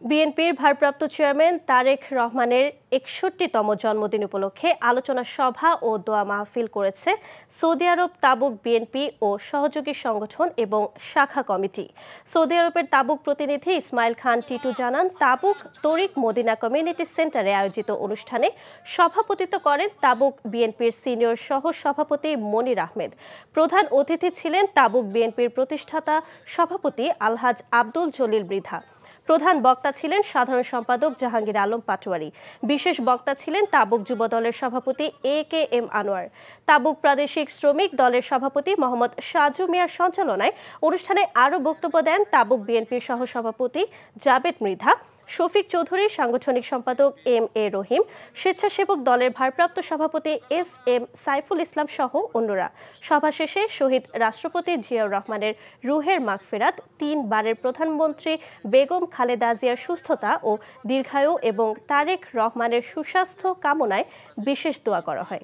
বিএনপির ভারপ্রাপ্ত চেয়ারম্যান তারেক রহমানের ৬১তম জন্মদিন উপলক্ষে আলোচনা সভা ও দোয়া মাহফিল করেছে সৌদি আরব তাবুক বিএনপি ও সহযোগী সংগঠন এবং শাখা কমিটি। সৌদি আরবের তাবুক প্রতিনিধি ইসমাইল খান টিটু জানান, তাবুক তরিক মদিনা কমিউনিটি সেন্টারে আয়োজিত অনুষ্ঠানে সভাপতিত্ব করেন তাবুক বিএনপির সিনিয়র সহ সভাপতি মনির আহমেদ। প্রধান অতিথি ছিলেন তাবুক বিএনপির প্রতিষ্ঠাতা সভাপতি আলহাজ আব্দুল জলিল মৃধা। প্রধান বক্তা ছিলেন সাধারণ সম্পাদক জাহাঙ্গীর আলম পাটোয়ারি। বিশেষ বক্তা ছিলেন তাবুক যুব দলের সভাপতি AKM আনোয়ার। তাবুক প্রাদেশিক শ্রমিক দলের সভাপতি মোহাম্মদ সাজু মিয়ার সঞ্চালনায় অনুষ্ঠানে আরও বক্তব্য দেন তাবুক বিএনপির সহসভাপতি জাবেদ মৃধা, শফিক চৌধুরী, সাংগঠনিক সম্পাদক MA রহিম, স্বেচ্ছাসেবক দলের ভারপ্রাপ্ত সভাপতি SM সাইফুল ইসলাম সহ অন্যরা। সভা শেষে শহীদ রাষ্ট্রপতি জিয়াউর রহমানের রুহের মাগফিরাত, 3 বারের প্রধানমন্ত্রী বেগম খালেদা জিয়ার সুস্থতা ও দীর্ঘায়ু এবং তারেক রহমানের সুস্বাস্থ্য কামনায় বিশেষ দোয়া করা হয়।